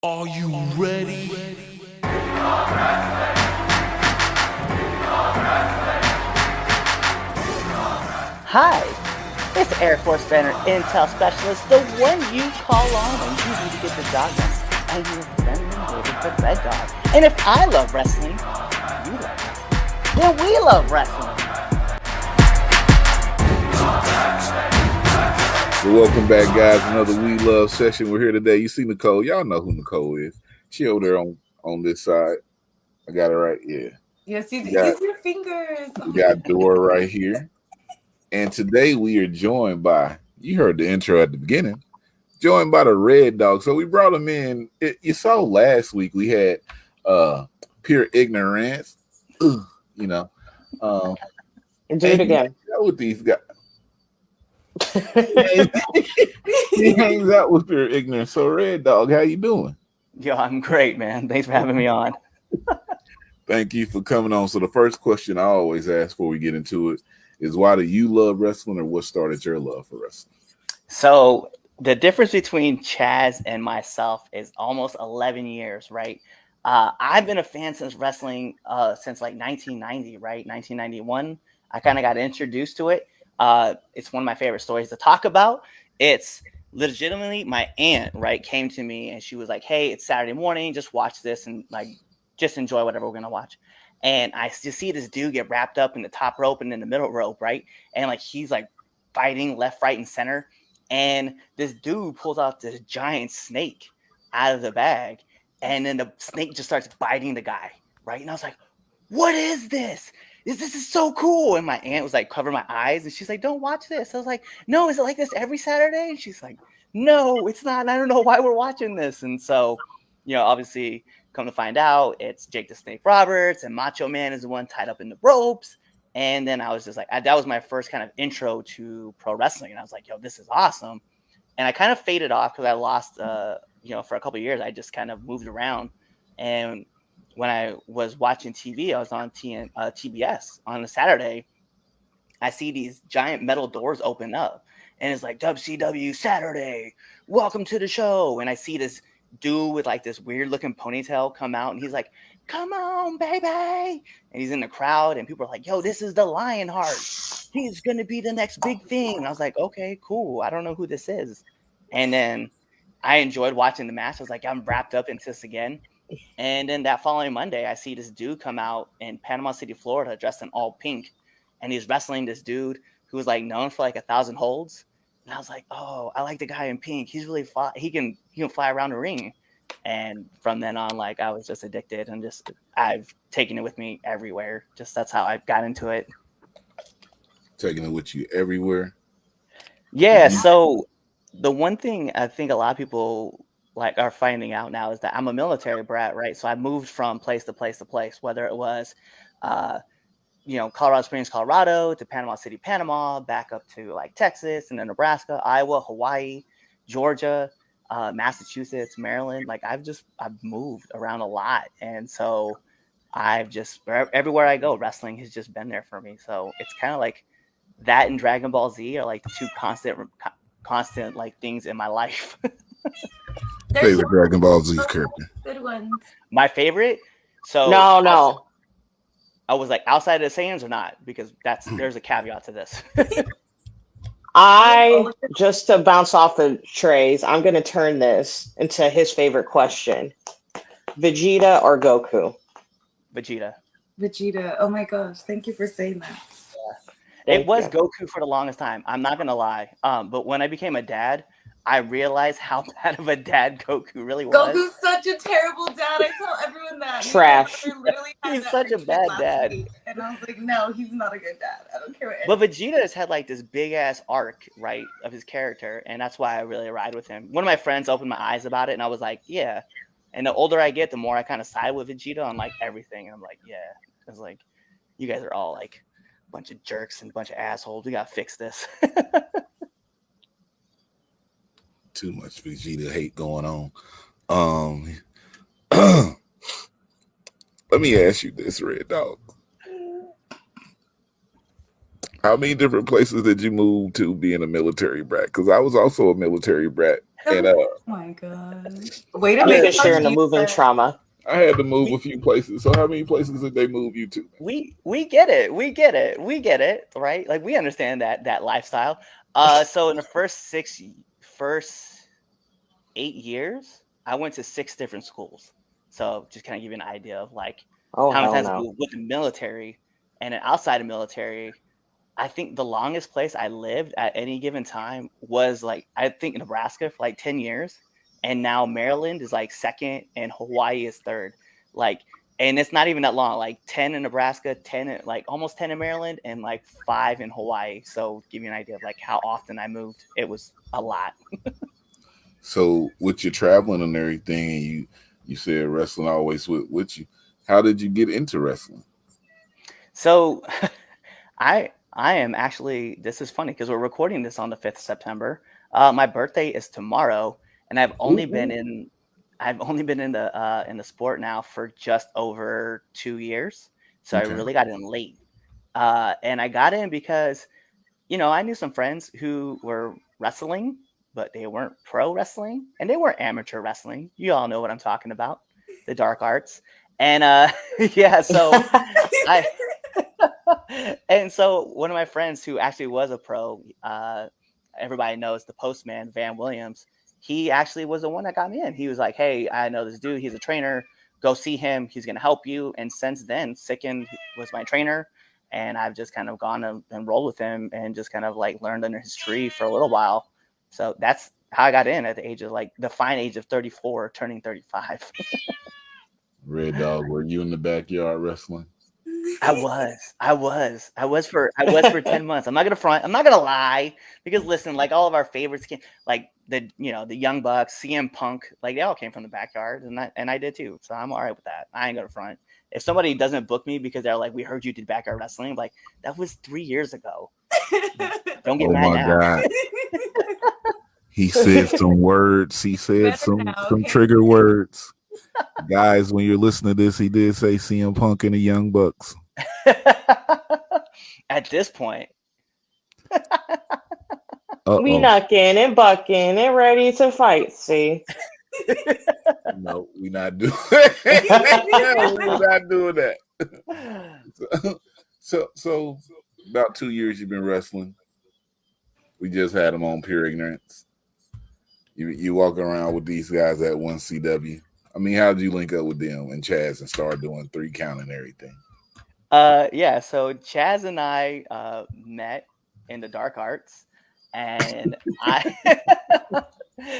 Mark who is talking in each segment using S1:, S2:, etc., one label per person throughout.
S1: Are you ready?
S2: Hi, it's Air Force Banner Intel Specialist, the one you call on when you need to get the job done. And your friendly neighborhood Red Dawg. And if I love wrestling, you love wrestling. Then we love wrestling.
S3: Well, welcome back, guys. Another We Love session. We're here today. You see Nicole. Y'all know who Nicole is. She over there on this side. I got it right. Yeah.
S4: Yes, you do.
S3: Got,
S4: Use your fingers.
S3: we got Dora right here. And today we are joined by, you heard the intro at the beginning, joined by the Red Dawg. So we brought him in. You saw last week we had pure ignorance. Ugh, you know.
S5: Do it again.
S3: With these guys. He hangs out with pure ignorance. So Red Dawg, how you doing?
S2: Yo, I'm great, man. Thanks for having me on.
S3: Thank you for coming on. So the first question I always ask before we get into it is, why do you love wrestling, or what started your love for wrestling?
S2: So the difference between Chaz and myself is almost 11 years, right? I've been a fan since wrestling since like 1990, right? 1991. I kind of got introduced to it. It's one of my favorite stories to talk about. It's legitimately my aunt, right, came to me and she was like, "Hey, it's Saturday morning. Just watch this and like just enjoy whatever we're going to watch." And I just see this dude get wrapped up in the top rope and in the middle rope, right? And like he's like fighting left, right, and center. And this dude pulls out this giant snake out of the bag. And then the snake just starts biting the guy, right? And I was like, "What is this? This is so cool." And my aunt was like, covering my eyes. And she's like, "Don't watch this." I was like, "No, is it like this every Saturday?" And she's like, "No, it's not. And I don't know why we're watching this." And so, obviously, come to find out, it's Jake the Snake Roberts and Macho Man is the one tied up in the ropes. And then I was just like, that was my first kind of intro to pro wrestling. And I was like, "Yo, this is awesome." And I kind of faded off because I lost, for a couple of years, I just kind of moved around. And when I was watching TV, I was on TBS on a Saturday. I see these giant metal doors open up, and it's like, "WCW Saturday, welcome to the show." And I see this dude with like this weird looking ponytail come out, and he's like, "Come on, baby." And he's in the crowd, and people are like, "Yo, this is the Lionheart. He's going to be the next big thing." And I was like, "Okay, cool. I don't know who this is." And then I enjoyed watching the match. I was like, I'm wrapped up into this again. And then that following Monday, I see this dude come out in Panama City, Florida, dressed in all pink. And he's wrestling this dude who was like known for like 1,000 holds. And I was like, "Oh, I like the guy in pink. He's really fly. He can fly around the ring." And from then on, like I was just addicted, and just I've taken it with me everywhere. Just that's how I got into it.
S3: Taking it with you everywhere.
S2: Yeah. So the one thing I think a lot of people like are finding out now is that I'm a military brat, right? So I moved from place to place to place, whether it was, Colorado Springs, Colorado, to Panama City, Panama, back up to like Texas, and then Nebraska, Iowa, Hawaii, Georgia, Massachusetts, Maryland. Like I've moved around a lot, and so everywhere I go, wrestling has just been there for me. So it's kind of like that and Dragon Ball Z are like the two constant like things in my life.
S3: Favorite Dragon Ball Z character?
S4: Good ones.
S2: My favorite. So
S5: No.
S2: I was like, outside of the Saiyans or not, because there's a caveat to this.
S5: Just to bounce off of Trey's, I'm going to turn this into his favorite question. Vegeta or Goku?
S2: Vegeta.
S4: Oh my gosh. Thank you for saying that.
S2: It was Goku for the longest time. I'm not going to lie. But when I became a dad, I realized how bad of a dad Goku really was.
S4: Goku's such a terrible dad. I tell everyone that.
S5: Trash.
S2: He's such a bad dad.
S4: And I was like, no, he's not a good dad. I don't care
S2: But
S4: what
S2: Vegeta has had like this big ass arc, right, of his character. And that's why I really ride with him. One of my friends opened my eyes about it, and I was like, yeah. And the older I get, the more I kind of side with Vegeta on like everything. And I'm like, yeah. It's like, you guys are all like a bunch of jerks and a bunch of assholes. We got to fix this.
S3: Too much Vegeta hate going on. Let me ask you this, Red Dawg. How many different places did you move to being a military brat? Because I was also a military brat And
S4: Oh my god. Wait a
S5: I'm
S4: minute.
S5: even sharing the moving trauma.
S3: I had to move a few places. So how many places did they move you to?
S2: We get it. We get it. We get it, right? Like we understand that lifestyle. So in the first 8 years, I went to 6 different schools. So just kind of give you an idea of like
S5: Oh,
S2: how many
S5: hell
S2: times
S5: no.
S2: with the military and then outside of military. I think the longest place I lived at any given time was like I think Nebraska for like 10 years, and now Maryland is like second and Hawaii is third. Like, and it's not even that long. Like 10 in Nebraska, 10 in, like almost 10 in Maryland, and like 5 in Hawaii. So give you an idea of like how often I moved. It was a lot.
S3: So with your traveling and everything, and you said wrestling always with you. How did you get into wrestling?
S2: So I am actually, this is funny because we're recording this on the 5th of September. My birthday is tomorrow, and I've only been in the sport now for just over 2 years. So I
S3: Okay.
S2: really got in late. And I got in because, I knew some friends who were wrestling, but they weren't pro wrestling and they weren't amateur wrestling. You all know what I'm talking about, the dark arts. And yeah, so I and so one of my friends who actually was a pro, everybody knows the postman, Van Williams. He actually was the one that got me in. He was like, "Hey, I know this dude. He's a trainer. Go see him. He's going to help you." And since then, Sicken was my trainer. And I've just kind of gone and rolled with him and just kind of like learned under his tree for a little while. So that's how I got in at the age of like the fine age of 34, turning 35.
S3: Red Dawg, were you in the backyard wrestling?
S2: I was for 10 months. I'm not gonna front. I'm not gonna lie, because listen, like all of our favorites came, like the Young Bucks, CM Punk, like they all came from the backyard, and I did too. So I'm all right with that. I ain't gonna front. If somebody doesn't book me because they're like, "We heard you did backyard wrestling," I'm like, that was 3 years ago. Don't get mad now.
S3: God. He said some words. He said
S4: Better
S3: some
S4: now,
S3: some
S4: okay?
S3: trigger words. Guys, when you're listening to this, he did say CM Punk and the Young Bucks.
S2: At this point,
S5: We knucking and bucking and ready to fight. See,
S3: No, we're not doing that. We're not doing that. So about 2 years you've been wrestling. We just had him on Pure Ignorance. You walk around with these guys at 1CW. I mean, how did you link up with them and Chaz and start doing 3 count and everything?
S2: yeah. So Chaz and I met in the dark arts, and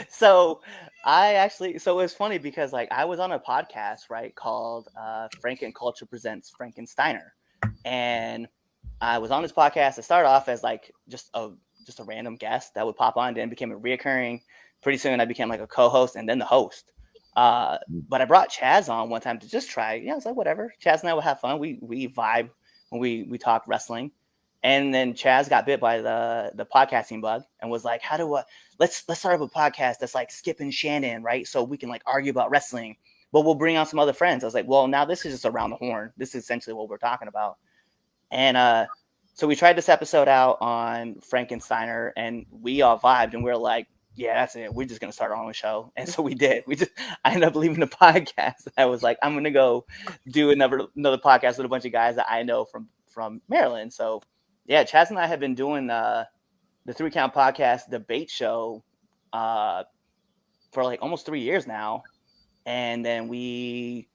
S2: so it's funny because like I was on a podcast, right, called Franken Culture Presents Frankensteiner, and I was on this podcast. I started off as like just a random guest that would pop on, then became a reoccurring. Pretty soon I became like a co-host and then the host. But I brought Chaz on one time to just try. Yeah, I was like, whatever. Chaz and I would have fun. We vibe when we talk wrestling. And then Chaz got bit by the podcasting bug and was like, let's start up a podcast that's like Skip and Shannon, right? So we can like argue about wrestling, but we'll bring on some other friends. I was like, well, now this is just around the horn. This is essentially what we're talking about. And so we tried this episode out on Frankensteiner, and we all vibed, and we were like, yeah, that's it. We're just going to start our own show. And so we did. I ended up leaving the podcast. I was like, I'm going to go do another podcast with a bunch of guys that I know from Maryland. So yeah, Chaz and I have been doing the 3 Count Podcast debate show for like almost 3 years now. And then we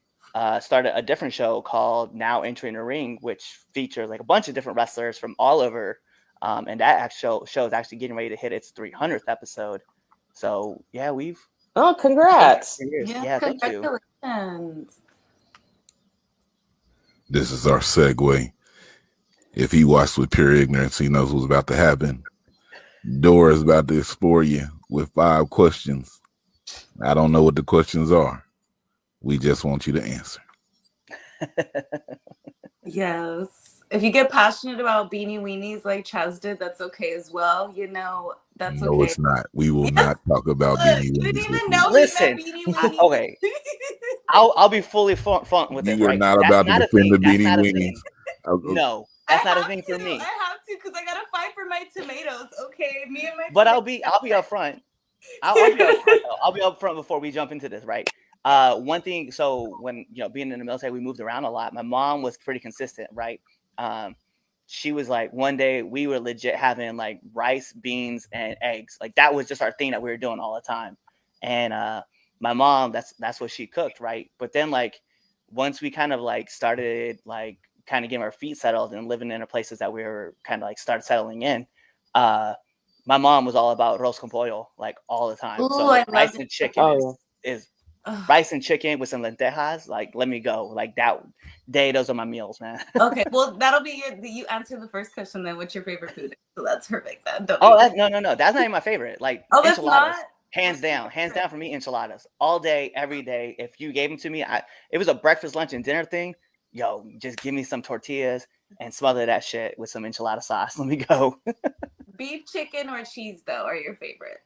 S2: started a different show called Now Entering the Ring, which features like a bunch of different wrestlers from all over. And that show is actually getting ready to hit its 300th episode. So yeah,
S5: congrats.
S2: Yeah, thank you.
S4: Congratulations.
S3: This is our segue. If he watched with Pure Ignorance, he knows what's about to happen. Dora is about to explore you with 5 questions. I don't know what the questions are. We just want you to answer.
S4: Yes. If you get passionate about beanie weenies like Chaz did, that's okay as well. That's
S3: no,
S4: okay.
S3: it's not. We will not talk about
S4: Look,
S3: beanie
S4: you
S3: weenies.
S4: didn't even know
S2: Listen,
S4: he meant beanie weenies.
S2: okay. I'll be fully front with it.
S3: You are
S2: right?
S3: not
S2: That's
S3: about
S2: not
S3: to
S2: a thing.
S3: defend the
S2: That's
S3: beanie
S2: not a
S3: weenies.
S2: thing. No, that's not a thing for me.
S4: I have to because I gotta fight for my tomatoes. Okay, me and my.
S2: But
S4: tomatoes.
S2: I'll be upfront. I'll be up front though. I'll be up front before we jump into this, right? One thing, so when being in the military, we moved around a lot. My mom was pretty consistent, right? Um, she was like, one day we were legit having like rice, beans, and eggs. Like that was just our thing that we were doing all the time. And my mom, that's what she cooked, right? But then like once we kind of like started like kind of getting our feet settled and living in the places that we were kind of like started settling in, uh, my mom was all about roast con pollo like all the time.
S4: Ooh, I
S2: So
S4: love
S2: rice
S4: it.
S2: and chicken
S5: Oh,
S2: is
S4: Ugh.
S2: rice and chicken with some lentejas. Like let me go. Like that day, those are my meals, man.
S4: Okay, well, that'll be you answer the first question then. What's your favorite food? So that's perfect then. Don't
S2: Oh,
S4: need to.
S2: no. That's not even my favorite. Like
S4: Oh, that's
S2: enchiladas,
S4: not?
S2: hands down for me, enchiladas all day, every day. If you gave them to me, it was a breakfast, lunch, and dinner thing. Yo, just give me some tortillas and smother that shit with some enchilada sauce. Let me go.
S4: Beef, chicken, or cheese though are your favorite?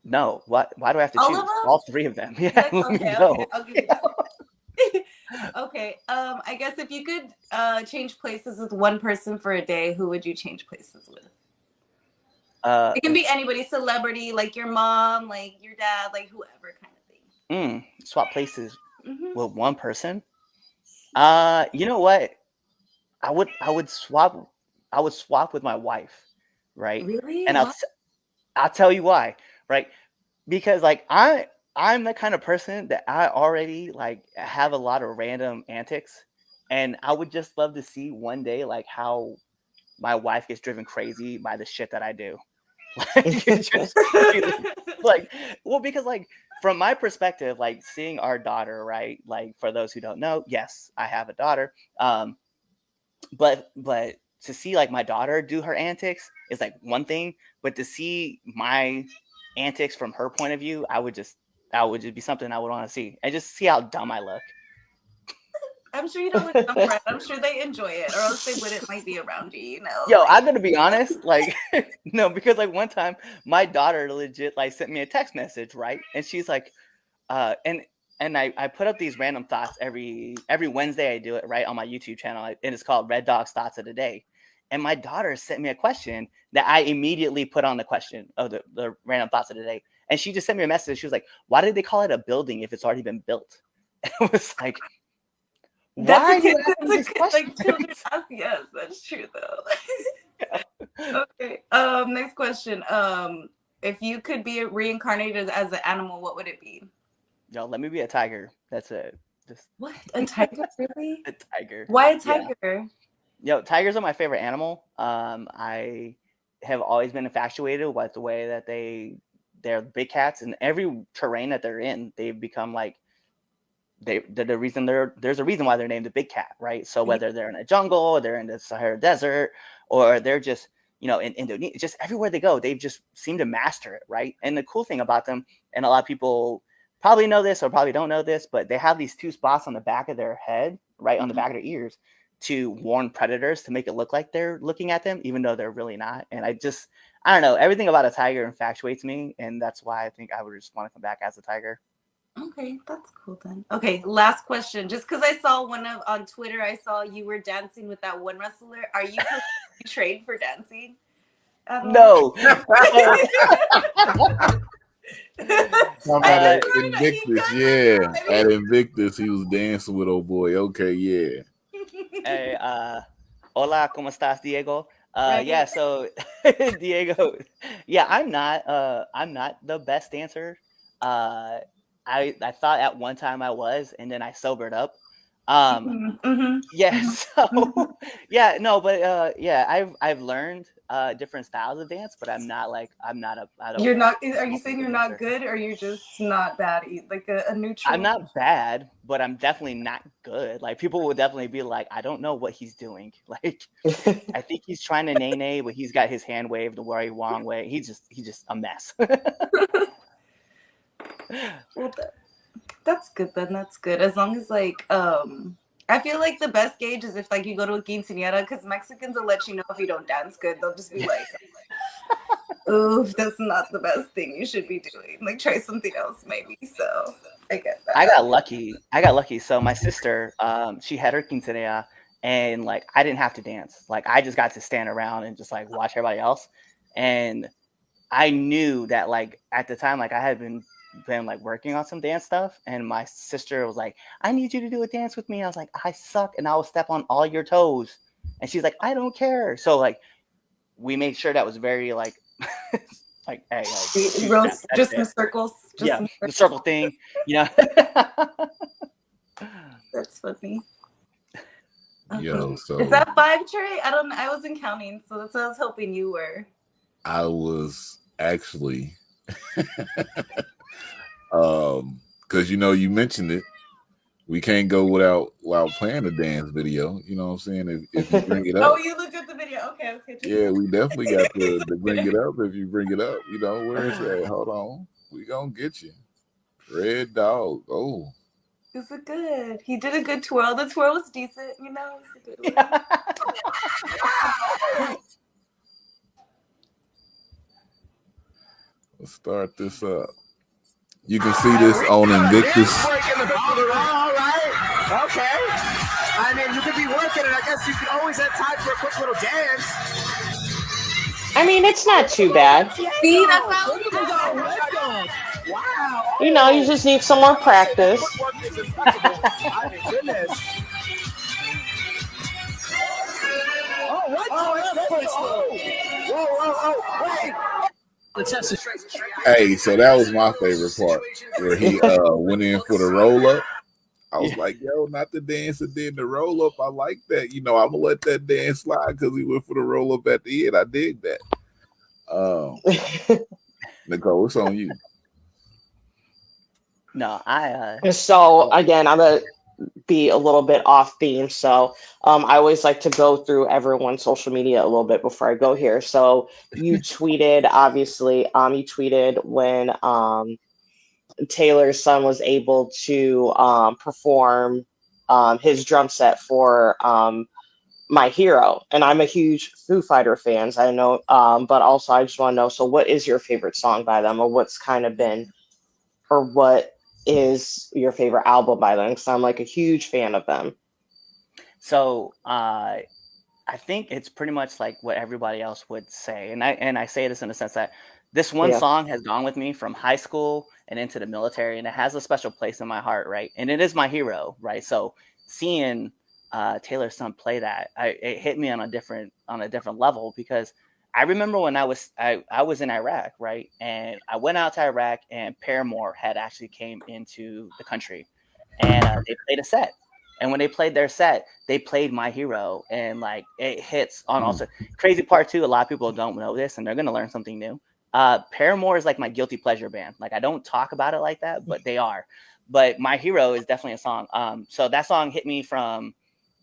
S2: No, what? Why do I have to
S4: All of
S2: choose?
S4: them?
S2: All three of them. Yeah,
S4: Like,
S2: let me
S4: okay,
S2: go.
S4: I'll give you that one. Okay. I guess if you could change places with one person for a day, who would you change places with? It can be anybody, celebrity, like your mom, like your dad, like whoever kind of thing.
S2: Swap places
S4: Hmm.
S2: with one person. You know what? I would swap with my wife, right?
S4: Really?
S2: And
S4: What?
S2: I'll tell you why, right? Because like I'm the kind of person that I already like have a lot of random antics, and I would just love to see one day like how my wife gets driven crazy by the shit that I do. Like it's just like well because like from my perspective like seeing our daughter, right? Like for those who don't know, yes, I have a daughter. But to see like my daughter do her antics is like one thing, but to see my antics from her point of view, I would just be something I would want to see and just see how dumb I look.
S4: I'm sure you don't look dumb, Brad. I'm sure they enjoy it, or else they wouldn't like be around you. You know,
S2: Yo,
S4: like
S2: I'm gonna be honest, like no, because like one time my daughter legit like sent me a text message, right? And she's like, and I put up these random thoughts every Wednesday. I do it right on my YouTube channel, and it's called Red Dawg's Thoughts of the Day. And my daughter sent me a question that I immediately put on the question of the random thoughts of the day. And she just sent me a message. She was like, "Why did they call it a building if it's already been built?" It was like,
S4: that's
S2: why
S4: a
S2: are you
S4: kid.
S2: asking
S4: That's a
S2: these
S4: kid. Like children
S2: questions?
S4: ask. Yes, that's true though. Okay. Next question. If you could be reincarnated as an animal, what would it be?
S2: Yo, let me be a tiger. That's it. Just
S4: What? A tiger? Really?
S2: a tiger.
S4: Why a
S2: Yeah.
S4: tiger?
S2: Yo, tigers are my favorite animal. I have always been infatuated with the way that they're big cats, and every terrain that they're in, they've become like they're the reason there's a reason why they're named the big cat, right? So whether they're in a jungle, or they're in the Sahara Desert, or they're just in Indonesia, just everywhere they go, they've just seemed to master it, right? And the cool thing about them, and a lot of people probably know this or probably don't know this, but they have these two spots on the back of their head, right on the back of their ears, to warn predators to make it look like they're looking at them, even though they're really not. And I don't know, everything about a tiger infatuates me, and that's why I think I would just want to come back as a tiger.
S4: Okay, that's cool then. Okay, last question. Just because I saw on Twitter, I saw you were dancing with that one wrestler. Are you trained for dancing at all?
S2: No.
S3: Talking about at Invictus, yeah. At Invictus, he was dancing with old boy. Okay, yeah.
S2: Hey, hola, ¿cómo estás, Diego?
S4: Right.
S2: Yeah, so Diego, yeah, I'm not the best dancer. I thought at one time I was, and then I sobered up. Yeah, so yeah, no, but yeah, I've learned different styles of dance, but I'm not like I don't
S4: You're not. Are you
S2: professional
S4: saying you're
S2: dancer.
S4: not good, or you're just not bad? Like a neutral.
S2: I'm not bad, but I'm definitely not good. Like people will definitely be like, I don't know what he's doing. Like I think he's trying to nay, but he's got his hand waved the wrong way. He's just a mess.
S4: Well, that's good then. That's good. As long as like I feel like the best gauge is if like you go to a quinceañera, because Mexicans will let you know if you don't dance good. They'll just be like, oof, that's not the best thing you should be doing. Like try something else maybe. So I get that.
S2: I got lucky. So my sister, she had her quinceañera, and like I didn't have to dance. Like I just got to stand around and just like watch everybody else. And I knew that like at the time, like I had been like working on some dance stuff, and my sister was like, "I need you to do a dance with me." I was like, "I suck, and I will step on all your toes." And she's like, "I don't care." So like we made sure that was very like like, hey, like you step, that's
S4: Just in
S2: it.
S4: circles. Just
S2: Yeah,
S4: in
S2: the
S4: circles.
S2: circle thing, you know.
S4: That's funny. Okay.
S3: Yo,
S4: Is
S3: so
S4: that 5, Trey? I don't. I wasn't counting, so that's what I was hoping you were.
S3: I was actually because you mentioned it. We can't go without playing a dance video. You know what I'm saying? If you bring it
S4: Oh,
S3: up,
S4: you looked at the video. Okay.
S3: yeah, we definitely got to bring it up. If you bring it up, where is that? Hold on, we gonna get you. Red Dawg. Oh,
S4: Is it good? He did a good twirl. The twirl was decent. You know, it's a good one.
S3: let's start this up. You can see this on Invictus.
S1: All right. Okay. I mean, you could be working, and I guess you could always have time for a quick little dance.
S5: I mean, it's not too bad.
S4: See, that's how we do.
S1: Wow.
S5: You just need some more practice.
S1: Footwork is impeccable. I mean, goodness. Oh, what? Whoa, wait. The test is straight.
S3: Hey, so that was my favorite part where he went in for the roll up. I was like, yo, not the dance and then the roll up. I like that. I'm gonna let that dance slide because he went for the roll up at the end. I dig that. Nicole, it's on you.
S2: No,
S5: So again, I'm gonna be a little bit off theme. So I always like to go through everyone's social media a little bit before I go here. So you tweeted, obviously, you tweeted when Taylor's son was able to perform his drum set for My Hero, and I'm a huge Foo Fighter fan. I know, but also I just want to know. So, what is your favorite song by them, or what's kind of been, or what is your favorite album by them? Because I'm like a huge fan of them.
S2: so I think it's pretty much like what everybody else would say, and I say this in the sense that this one
S5: Yeah.
S2: song has gone with me from high school and into the military, and it has a special place in my heart, right? And it is My Hero, right? So seeing Taylor's son play that, it hit me on a different level, because I remember when I was in Iraq, right? And I went out to Iraq, and Paramore had actually came into the country, and they played a set. And when they played their set, they played My Hero, and like it hits on also crazy part too. A lot of people don't know this, and they're gonna learn something new. Paramore is like my guilty pleasure band. Like I don't talk about it like that, but they are. But My Hero is definitely a song. So that song hit me from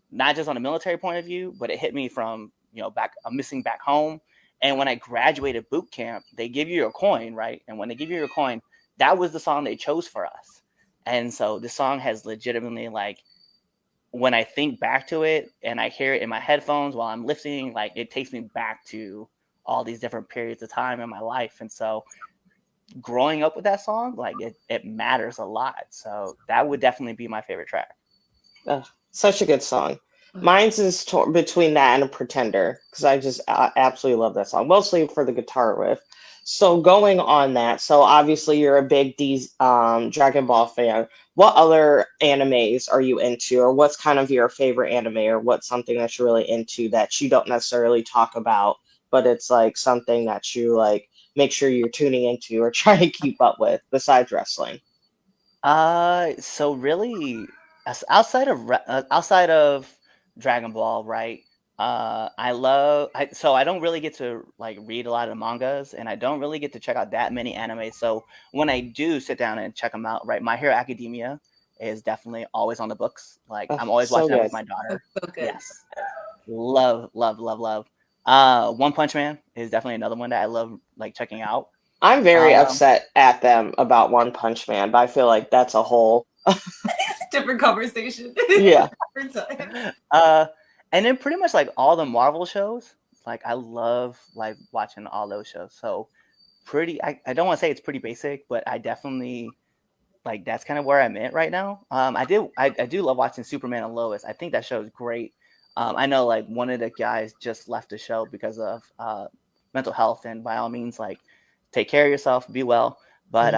S2: not just on a military point of view, but it hit me from back. I'm missing back home. And when I graduated boot camp, they give you a coin, right? And when they give you your coin, that was the song they chose for us. And so the song has legitimately, like, when I think back to it and I hear it in my headphones while I'm lifting, like it takes me back to all these different periods of time in my life. And so growing up with that song, like it matters a lot. So that would definitely be my favorite track.
S5: Such a good song. Mine's is between that and a Pretender, because I just absolutely love that song, mostly for the guitar riff. So going on that, so obviously you're a big Dragon Ball fan. What other animes are you into, or what's kind of your favorite anime, or what's something that you're really into that you don't necessarily talk about, but it's like something that you like make sure you're tuning into or trying to keep up with besides wrestling?
S2: So really, outside of Dragon Ball, right? So I don't really get to like read a lot of mangas, and I don't really get to check out that many anime. So when I do sit down and check them out, right, My Hero Academia is definitely always on the books. Like I'm always
S5: So
S2: watching that
S5: good.
S2: with my daughter.
S4: So good.
S2: Yes, love, love, love, love. One Punch Man is definitely another one that I love, like checking out.
S5: I'm very
S2: Um,
S5: upset at them about One Punch Man, but I feel like that's a whole
S4: Different conversation.
S5: yeah.
S4: Different time.
S2: and then pretty much like all the Marvel shows. Like I love like watching all those shows. So I don't want to say it's pretty basic, but I definitely like that's kind of where I'm at right now. I do love watching Superman and Lois. I think that show is great. I know like one of the guys just left the show because of mental health, and by all means, like take care of yourself, be well. But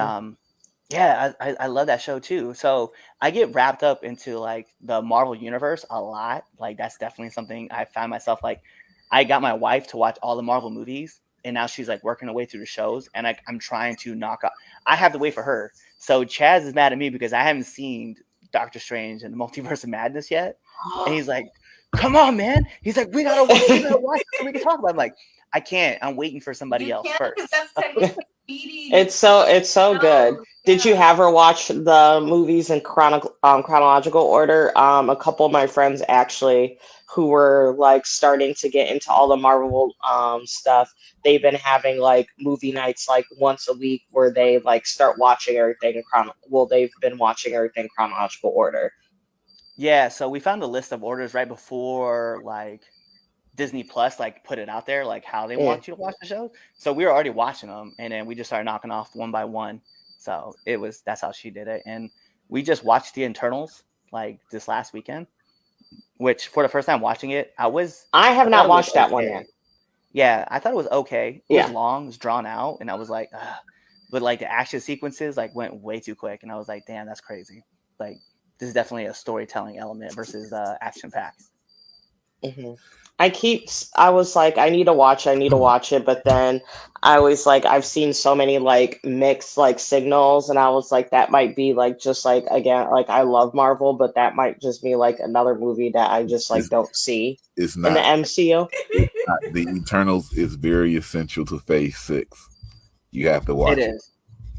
S2: yeah, I love that show too. So I get wrapped up into like the Marvel universe a lot. Like that's definitely something I find myself like. I got my wife to watch all the Marvel movies, and now she's like working her way through the shows, and I'm trying to knock out. I have to wait for her. So Chaz is mad at me because I haven't seen Doctor Strange and the Multiverse of Madness yet, and he's like, "Come on, man!" He's like, "We gotta watch it so we can talk about it." I'm like, I can't. I'm waiting for somebody else first.
S4: That's technically beating.
S5: It's so good.
S4: No,
S5: Did you have her watch the movies in chronological order? A couple of my friends actually who were like starting to get into all the Marvel stuff. They've been having like movie nights like once a week where they like start watching everything they've been watching everything in chronological order.
S2: Yeah, so we found a list of orders right before like Disney Plus like put it out there, like how they want you to watch the show. So we were already watching them, and then we just started knocking off one by one. So that's how she did it. And we just watched the Internals like this last weekend, which for the first time watching it,
S5: I have not watched that one yet.
S2: Yeah, I thought it was okay. It
S5: Yeah.
S2: was long, it was drawn out, and I was like, ugh. But like the action sequences like went way too quick, and I was like, damn, that's crazy. Like this is definitely a storytelling element versus action pack.
S5: I was like, I need to watch it, but then I was like, I've seen so many like mixed like signals, and I was like, that might be like just like again, like I love Marvel, but that might just be like another movie that I just like don't see
S3: It's
S5: in the
S3: not.
S5: MCU.
S3: The Eternals is very essential to Phase 6. You have to watch it.
S2: It is.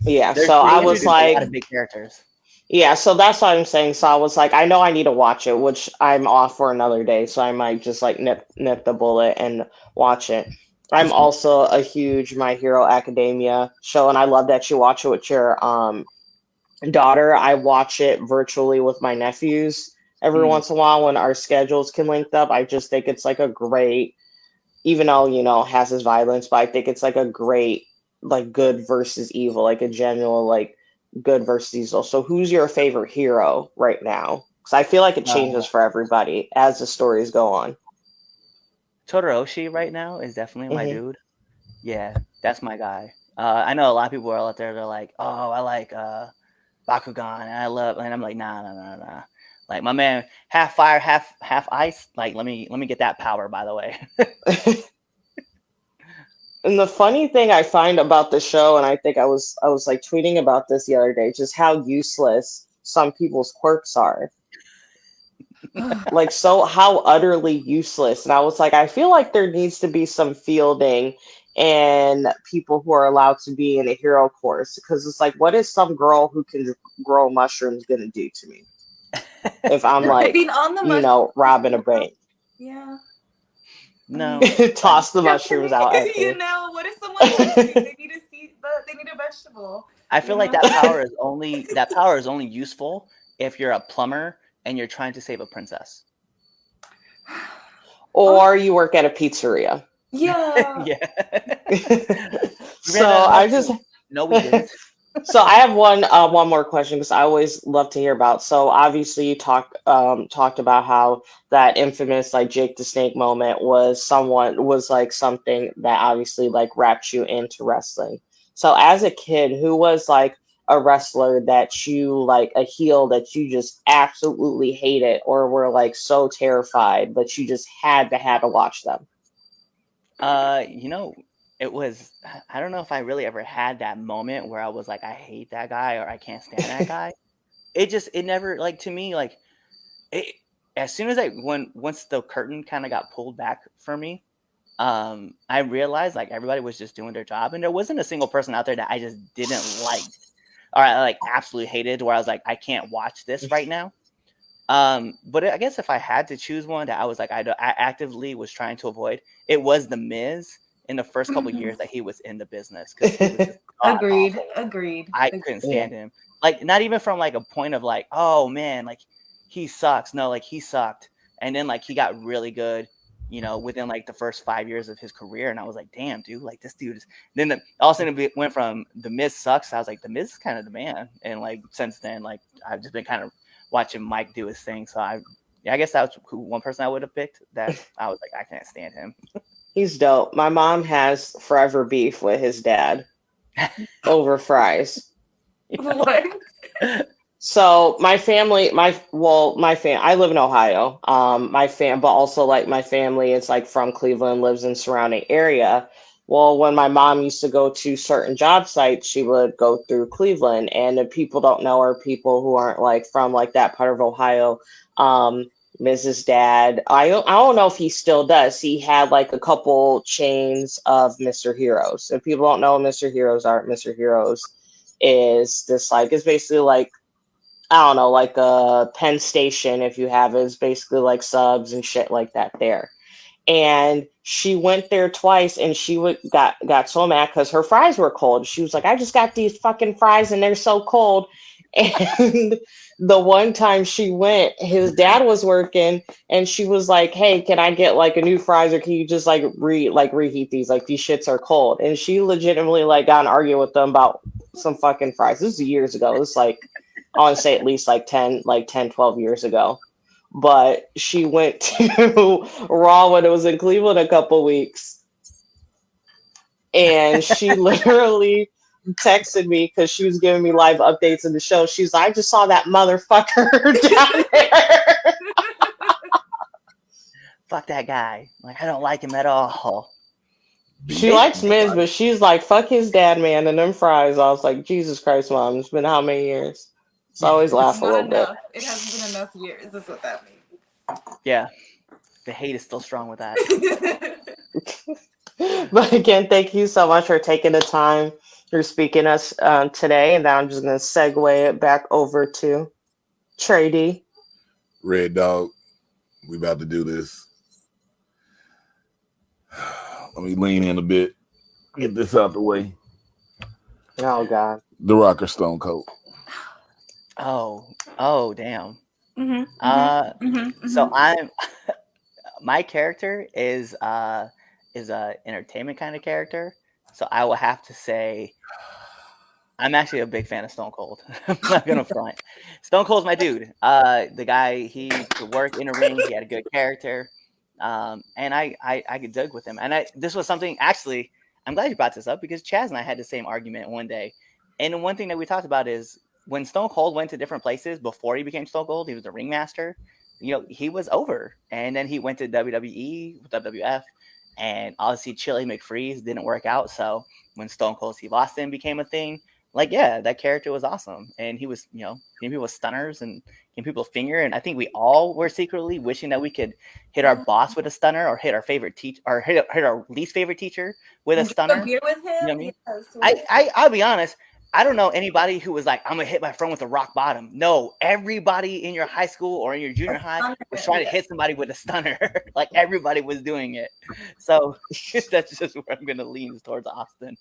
S5: Yeah,
S2: They
S5: so I
S2: introduced
S5: was like,
S2: a lot of big characters.
S5: yeah, so that's what I'm saying. So I was like, I know I need to watch it, which I'm off for another day, so I might just like nip the bullet and watch it. I'm also a huge My Hero Academia show, and I love that you watch it with your daughter. I watch it virtually with my nephews every once in a while when our schedules can link up. I just think it's like a great, even though it has its violence, but I think it's like a great like good versus evil, like a genuine like good versus evil. So who's your favorite hero right now? Because I feel like it changes for everybody as the stories go on.
S2: Todoroshi right now is definitely my dude. Yeah, that's my guy. I know a lot of people are out there. They're like, "Oh, I like Bakugan, and I'm like, nah. Like my man, half fire, half ice. Like let me get that power. By the way.
S5: And the funny thing I find about the show, and I think I was like tweeting about this the other day, just how useless some people's quirks are. Like so how utterly useless. And I was like, I feel like there needs to be some fielding and people who are allowed to be in a hero course, because it's like, what is some girl who can grow mushrooms gonna do to me if I'm like robbing a bank?
S4: Yeah.
S2: No.
S5: Toss the mushrooms out at me.
S4: What if someone they need to see they need a vegetable?
S2: I feel like that power is only useful if you're a plumber and you're trying to save a princess.
S5: Or you work at a pizzeria.
S4: Yeah.
S2: No, we didn't.
S5: So I have one more question, because I always love to hear about. So obviously you talked about how that infamous like Jake the Snake moment was like something that obviously like wrapped you into wrestling. So as a kid, who was like a wrestler that you like, a heel that you just absolutely hated or were like so terrified but you just had to watch them?
S2: It was, I don't know if I really ever had that moment where I was like, I hate that guy or I can't stand that guy. It never, like, to me, like, as soon as once the curtain kind of got pulled back for me, I realized like everybody was just doing their job, and there wasn't a single person out there that I just didn't like or I like absolutely hated, where I was like, I can't watch this right now. But I guess if I had to choose one that I was like, I actively was trying to avoid, it was The Miz. In the first couple of years that he was in the business.
S4: Agreed.
S2: I couldn't stand him. Like, not even from like a point of like, oh man, like he sucks. No, like he sucked. And then like he got really good, within like the first 5 years of his career. And I was like, damn, dude, like this dude is. Then all of a sudden it went from The Miz sucks. I was like, The Miz is kind of the man. And like since then, like I've just been kind of watching Mike do his thing. So I guess that was one person I would have picked that I was like, I can't stand him.
S5: He's dope. My mom has forever beef with his dad. over fries.
S4: What?
S5: So my family, I live in Ohio. But also like my family is like from Cleveland, lives in surrounding area. Well, when my mom used to go to certain job sites, she would go through Cleveland. And if people don't know, or people who aren't like from like that part of Ohio, Mrs. Dad, I don't know if he still does. He had like a couple chains of Mr. Heroes. If people don't know what Mr. Heroes are, Mr. Heroes is this like, it's basically like, I don't know, like a Penn Station, if you have, is basically like subs and shit like that there. And she went there twice, and she got so mad because her fries were cold. She was like, "I just got these fucking fries, and they're so cold." And the one time she went, his dad was working, and she was like, "Hey, can I get like a new fries, or can you just like reheat these? Like these shits are cold." And she legitimately like got and argued with them about some fucking fries. This was years ago. This like, I want to say at least like 10, 12 years ago. But she went to Raw when it was in Cleveland a couple weeks. And she literally texted me because she was giving me live updates of the show. She's like, "I just saw that motherfucker down there."
S2: Fuck that guy. Like, I don't like him at all.
S5: She likes Miz, but she's like, "Fuck his dad, man," and them fries. I was like, Jesus Christ, Mom, it's been how many years? So I always laugh a little bit.
S4: It hasn't been enough years. That's what that means.
S2: Yeah. The hate is still strong with that.
S5: But again, thank you so much for taking the time for speaking to us today. And now I'm just going to segue it back over to Trady.
S3: Red Dawg, we about to do this. Let me lean in a bit. Get this out the way.
S5: Oh, God.
S3: The Rock or Stone Cold?
S2: Oh, damn. So I'm my character is a entertainment kind of character. So I will have to say I'm actually a big fan of Stone Cold. I'm not gonna front. Stone Cold's my dude. The guy, he could work in a ring. He had a good character, and I could dig with him. And this was something actually. I'm glad you brought this up because Chaz and I had the same argument one day. And the one thing that we talked about is when Stone Cold went to different places before he became Stone Cold, he was a ringmaster. You know, he was over, and then he went to WWE, WWF, and obviously Chili McFreeze didn't work out. So when Stone Cold Steve Austin became a thing, like, yeah, that character was awesome. And he was, you know, giving people stunners and giving people a finger. And I think we all were secretly wishing that we could hit our boss with a stunner or hit our favorite teacher or hit our least favorite teacher with a stunner.
S4: Beer with him?
S2: You know what I mean? I'll be honest. I don't know anybody who was like, I'm going to hit my friend with a rock bottom. No, everybody in your high school or in your junior high was trying to hit somebody with a stunner. Like, everybody was doing it. So that's just where I'm going to lean towards Austin.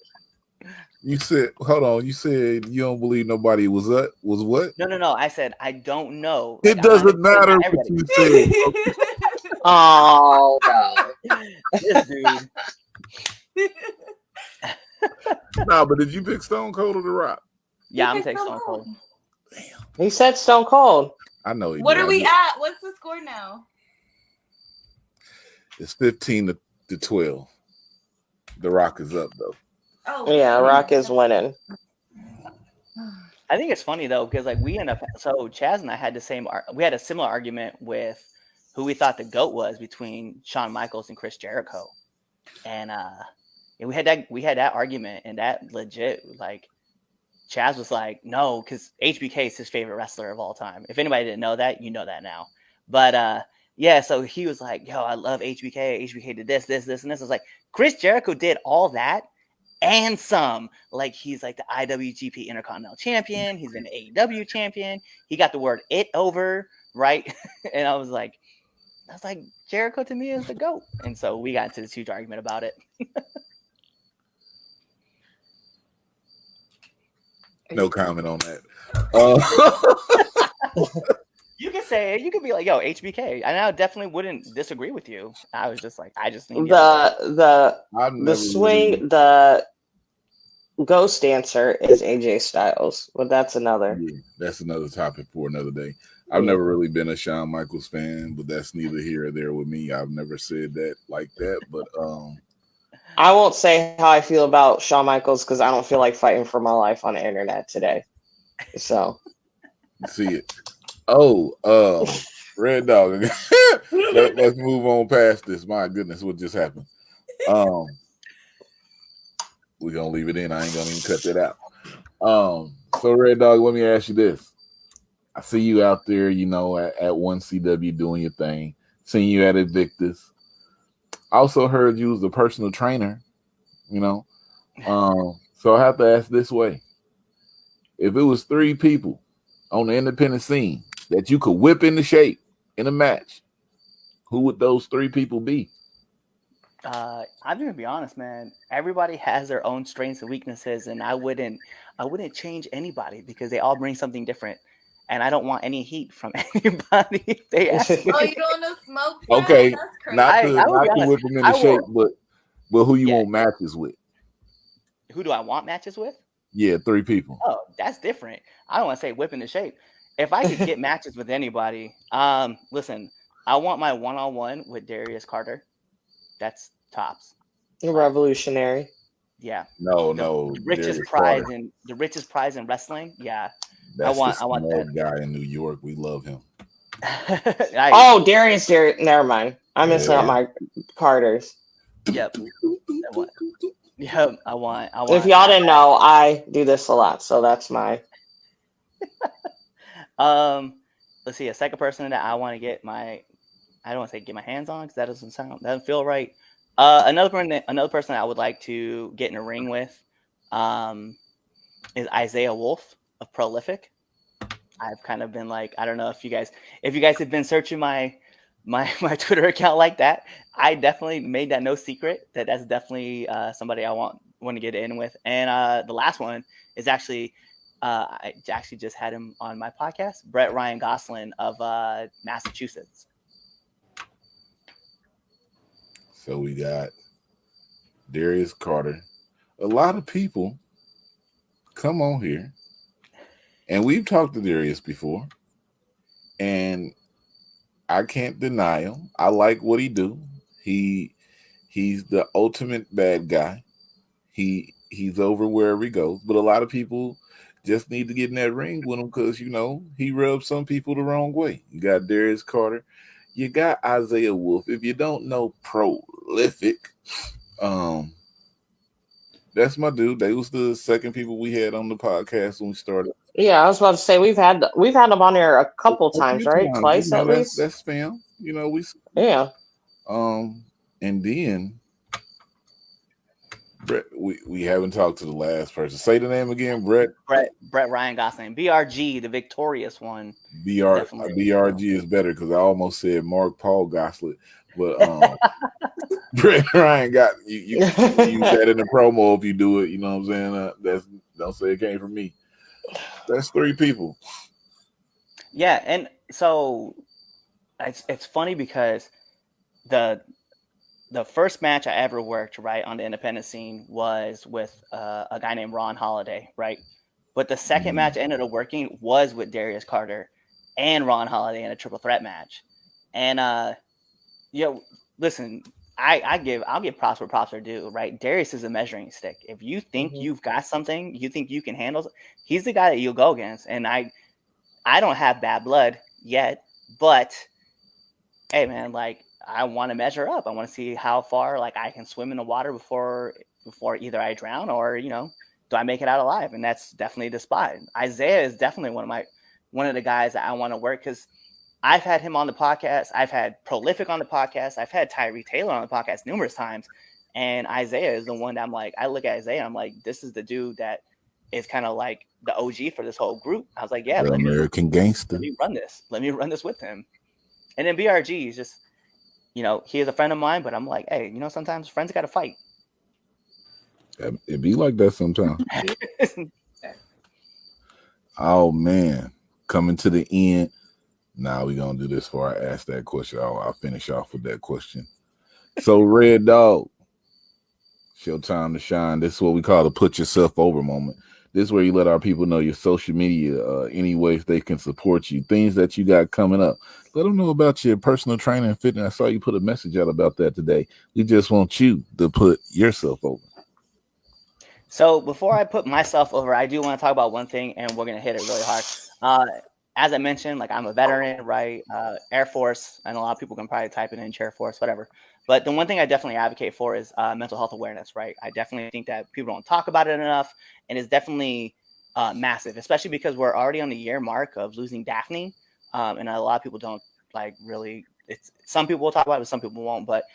S3: You said, hold on. You said you don't believe nobody was what?
S2: No. I said I don't know.
S3: It doesn't matter what you said.
S5: Oh, no.
S2: This dude.
S3: No, but did you pick Stone Cold or The Rock?
S2: Yeah, I'm taking Stone Cold.
S3: Damn.
S5: He said Stone Cold.
S3: I know.
S4: What are we at? What's the score now?
S3: It's 15 to 12. The Rock is up though.
S4: Oh
S5: yeah, Rock is winning.
S2: I think it's funny though because like we end up Chaz and I had we had a similar argument with who we thought the GOAT was between Shawn Michaels and Chris Jericho, and we had that argument and that legit like Chaz was like no because HBK is his favorite wrestler of all time. If anybody didn't know that, you know that now. But yeah, so he was like, yo, I love HBK. HBK did this, and this. I was like, Chris Jericho did all that and some. Like, he's like the IWGP Intercontinental Champion. He's been the AEW champion. He got the word "it" over, right? And I was like, Jericho to me is the GOAT. And so we got into this huge argument about it.
S3: No comment on that.
S2: You can say it. You could be like, yo, HBK. And I definitely wouldn't disagree with you. I was just like, I just think
S5: the ghost dancer is AJ Styles. Well, that's another.
S3: Yeah, that's another topic for another day. I've never really been a Shawn Michaels fan, but that's neither here or there with me. I've never said that like that, but
S5: I won't say how I feel about Shawn Michaels because I don't feel like fighting for my life on the internet today. So
S3: See it. Oh, Red Dawg. Let's move on past this. My goodness, what just happened? We're gonna leave it in. I ain't gonna even cut that out. So Red Dawg, let me ask you this. I see you out there, you know, at 1CW doing your thing. Seen you at Invictus. Also heard you was a personal trainer, you know. So I have to ask this way. If it was 3 people on the independent scene that you could whip into shape in a match, who would those 3 people be?
S2: I'm gonna be honest, man. Everybody has their own strengths and weaknesses, and I wouldn't change anybody because they all bring something different, and I don't want any heat from anybody if they ask me.
S4: Oh, you don't want to smoke? Bro?
S3: Okay,
S4: That's crazy.
S3: not to
S2: I will be honest.
S3: whip them
S2: I
S3: into shape,
S2: will.
S3: but who you
S2: Yeah.
S3: want matches with?
S2: Who do I want matches with?
S3: Yeah, 3 people.
S2: Oh, that's different. I don't want to say whip into shape. If I could get matches with anybody, listen, I want my one-on-one with Darius Carter. That's tops.
S5: revolutionary.
S2: Yeah.
S3: No,
S2: The richest
S3: Darius
S2: prize
S3: Carter.
S2: in wrestling. Yeah.
S3: That's
S2: I want
S3: the
S2: that.
S3: guy in New York. We love him.
S5: Darius. Never mind. I missed out my Carters.
S2: Yep. I want.
S5: If y'all didn't know, I do this a lot, so that's my.
S2: Let's see. A second person that I want to get I don't want to say get my hands on because that doesn't feel right. Another person that I would like to get in a ring with, is Isaiah Wolf of Prolific. I've kind of been like, I don't know if you guys have been searching my Twitter account like that. I definitely made that no secret that that's definitely somebody I want to get in with. And the last one is actually I actually just had him on my podcast, Brett Ryan Gosselin of Massachusetts.
S3: So we got Darius Carter. A lot of people come on here, and we've talked to Darius before, and I can't deny him. I like what he do. He's the ultimate bad guy. He's over wherever he goes. But a lot of people just need to get in that ring with him because, you know, he rubs some people the wrong way. You got Darius Carter. You got Isaiah Wolf. If you don't know Prolific, that's my dude. They was the second people we had on the podcast when we started.
S5: Yeah, I was about to say we've had them on here a couple times, right? Twice at least.
S3: That's spam. You know,
S5: Yeah.
S3: And then Brett, we haven't talked to the last person. Say the name again, Brett.
S2: Brett Ryan Gosselin, BRG, the victorious one.
S3: BRG is better because I almost said Mark Paul Gosselin, but Brett Ryan got you. You use that in the promo if you do it. You know what I'm saying? Don't say it came from me. That's 3 people.
S2: Yeah, and so it's funny because the first match I ever worked right on the independent scene was with a guy named Ron Holiday, right? But the second match I ended up working was with Darius Carter and Ron Holiday in a triple threat match. And listen, I'll give props where props are due, right? Darius is a measuring stick. If you think you've got something, you think you can handle, he's the guy that you'll go against. And I don't have bad blood yet, but hey, man, like I want to measure up. I want to see how far like I can swim in the water before either I drown or, you know, do I make it out alive? And that's definitely the spot. Isaiah is definitely one of the guys that I want to work because I've had him on the podcast. I've had Prolific on the podcast. I've had Tyree Taylor on the podcast numerous times. And Isaiah is the one that I'm like, I look at Isaiah, I'm like, this is the dude that is kind of like the OG for this whole group. I was like, yeah,
S3: American gangster.
S2: Let me run this. Let me run this with him. And then BRG is just, you know, he is a friend of mine, but I'm like, hey, you know, sometimes friends got to fight.
S3: It be like that sometimes. Oh, man. Coming to the end. Now we're going to do this before I ask that question. I'll finish off with that question. So, Red Dawg, it's your time to shine. This is what we call the put yourself over moment. This is where you let our people know your social media, any ways they can support you, things that you got coming up. Let them know about your personal training and fitness. I saw you put a message out about that today. We just want you to put yourself over.
S2: So before I put myself over, I do want to talk about one thing, and we're gonna hit it really hard. As I mentioned, like I'm a veteran, right? Air Force, and a lot of people can probably type it in Air Force, whatever. But the one thing I definitely advocate for is mental health awareness, right? I definitely think that people don't talk about it enough, and it's definitely massive, especially because we're already on the year mark of losing Daphne, and a lot of people don't like really. It's some people will talk about it, but some people won't. But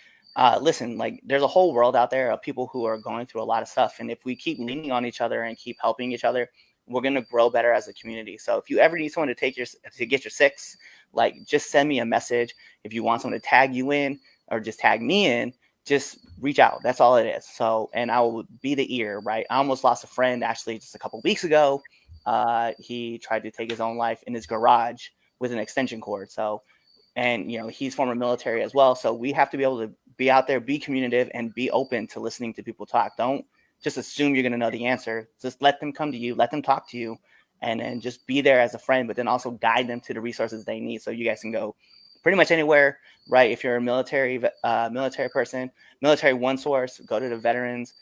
S2: listen, like there's a whole world out there of people who are going through a lot of stuff, and if we keep leaning on each other and keep helping each other, we're going to grow better as a community. So if you ever need someone to get your six, like just send me a message. If you want someone to tag you in or just tag me in, just reach out. That's all it is. So, and I will be the ear, right? I almost lost a friend actually just a couple of weeks ago. He tried to take his own life in his garage with an extension cord. So, and he's former military as well. So we have to be able to be out there, be communicative, and be open to listening to people talk. Don't just assume you're going to know the answer. Just let them come to you, let them talk to you, and then just be there as a friend, but then also guide them to the resources they need so you guys can go pretty much anywhere, right? If you're a military person, Military One Source, go to the veterans,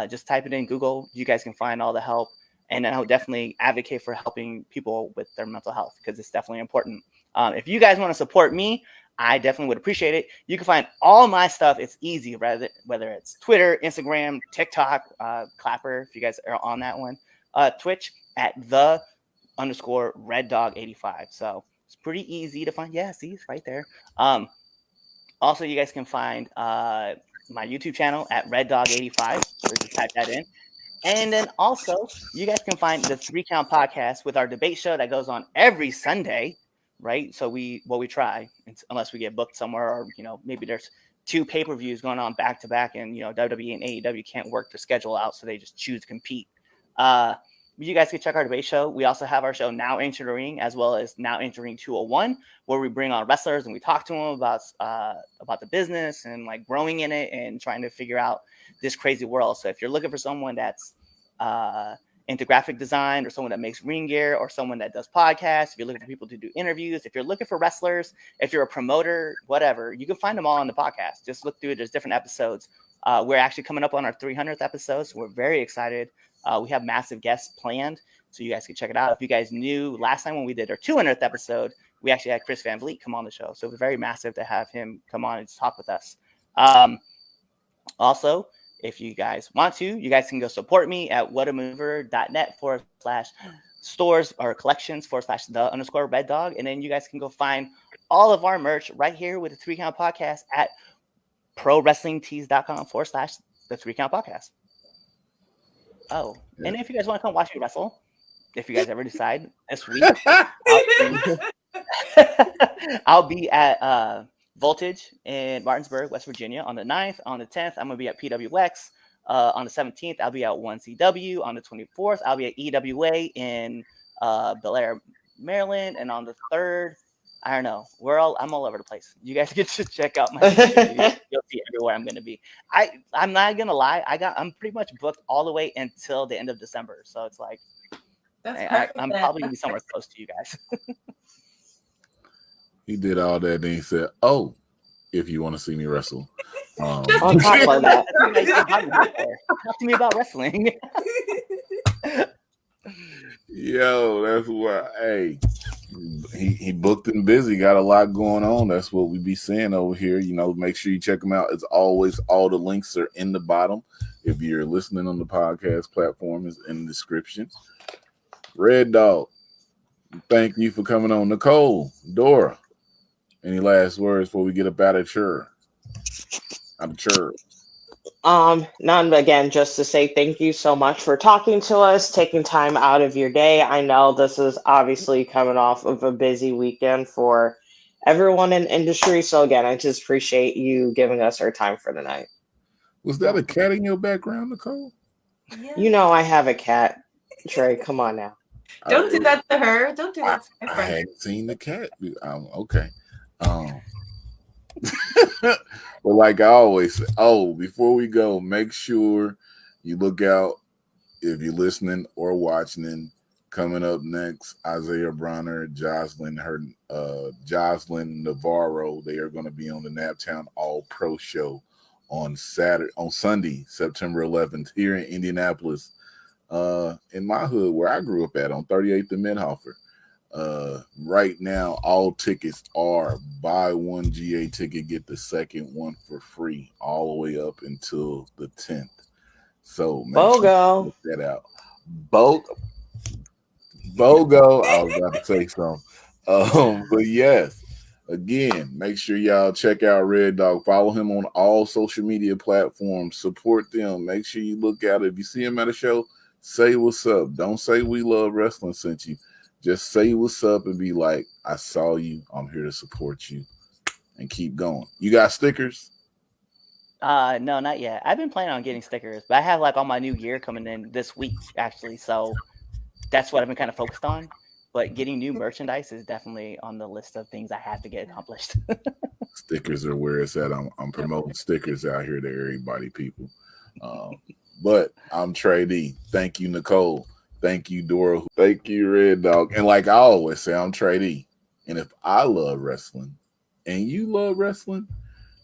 S2: just type it in Google. You guys can find all the help. And I would definitely advocate for helping people with their mental health because it's definitely important. If you guys want to support me, I definitely would appreciate it. You can find all my stuff. It's easy, whether it's Twitter, Instagram, TikTok, Clapper, if you guys are on that one, Twitch at _Red Dawg 85. So it's pretty easy to find. Yeah, see, it's right there. Also, you guys can find my YouTube channel at Red Dawg 85. So just type that in. And then also, you guys can find the 3 Count podcast with our debate show that goes on every Sunday, right? So we try, unless we get booked somewhere, or maybe there's 2 pay-per-views going on back to back, and WWE and AEW can't work their schedule out, so they just choose to compete. You guys can check our debate show. We also have our show Now Entering the Ring, as well as Now Entering 201, where we bring on wrestlers and we talk to them about the business and like growing in it and trying to figure out this crazy world. So if you're looking for someone that's into graphic design, or someone that makes ring gear, or someone that does podcasts, if you're looking for people to do interviews, if you're looking for wrestlers, if you're a promoter, whatever, you can find them all on the podcast. Just look through it. There's different episodes. We're actually coming up on our 300th episode, so we're very excited. We have massive guests planned, so you guys can check it out. If you guys knew, last time when we did our 200th episode, we actually had Chris Van Vliet come on the show, so it was very massive to have him come on and talk with us. Also, if you guys want to, you guys can go support me at whatamover.net/stores or collections /the_Red Dawg. And then you guys can go find all of our merch right here with the 3 Count podcast at prowrestlingtees.com /the 3 Count podcast. Oh, yeah. And if you guys want to come watch me wrestle, if you guys ever decide this week, I'll be at Voltage in Martinsburg, West Virginia on the 9th. On the 10th, I'm going to be at PWX. On the 17th, I'll be at 1CW. On the 24th, I'll be at EWA in Bel Air, Maryland. And on the 3rd, I don't know. I'm all over the place. You guys get to check out my social media. You'll see everywhere I'm going to be. I'm not going to lie. I'm pretty much booked all the way until the end of December. So it's like, I'm probably going to be somewhere close to you guys.
S3: He did all that, then he said, "Oh, if you want to see me wrestle."
S5: On top of that,
S2: talk to me about wrestling.
S3: Yo, that's why. Hey, he booked and busy, got a lot going on. That's what we be seeing over here. Make sure you check him out. As always, all the links are in the bottom. If you're listening on the podcast platform, is in the description. Red Dawg, thank you for coming on. Nicole, Dora, any last words before we get up out of church?
S5: None. Again, just to say thank you so much for talking to us, taking time out of your day. I know this is obviously coming off of a busy weekend for everyone in industry. So again, I just appreciate you giving us our time for tonight.
S3: Was that a cat in your background, Nicole?
S4: Yeah.
S5: I have a cat. Trey, come on now.
S4: Don't do that to her. Don't do that to my
S3: I
S4: friend.
S3: hadn't seen the cat. Okay. But like I always say, before we go, make sure you look out if you're listening or watching, coming up next, Isaiah Bronner, Jocelyn Navarro. They are going to be on the Naptown All Pro Show on Sunday, September 11th, here in Indianapolis, in my hood where I grew up at, on 38th and Minhofer. Right now, all tickets are buy one GA ticket, get the second one for free, all the way up until the 10th. So make sure you check that out. BOGO. I was about to say something. But yes, again, make sure y'all check out Red Dawg. Follow him on all social media platforms. Support them. Make sure you look out. If you see him at a show, say what's up. Don't say we love wrestling sent you. Just say what's up and be like, I saw you. I'm here to support you. And keep going. You got stickers?
S2: No, not yet. I've been planning on getting stickers, but I have like all my new gear coming in this week, actually. So that's what I've been kind of focused on. But getting new merchandise is definitely on the list of things I have to get accomplished.
S3: Stickers are where it's at. I'm promoting stickers out here to everybody, people. But I'm Trey D. Thank you, Nicole. Thank you, Dora. Thank you, Red Dawg. And like I always say, I'm Trey D. And if I love wrestling and you love wrestling,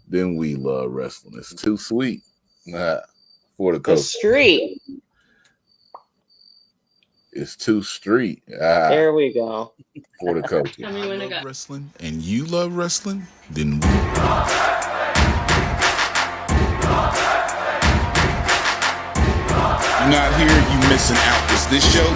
S3: then we love wrestling. It's too sweet. For the coach.
S5: Street.
S3: It's too street.
S5: There we go.
S3: For the coach.
S6: Tell me when I got
S7: wrestling and you love wrestling, then you're not here, you missing out. Is this show?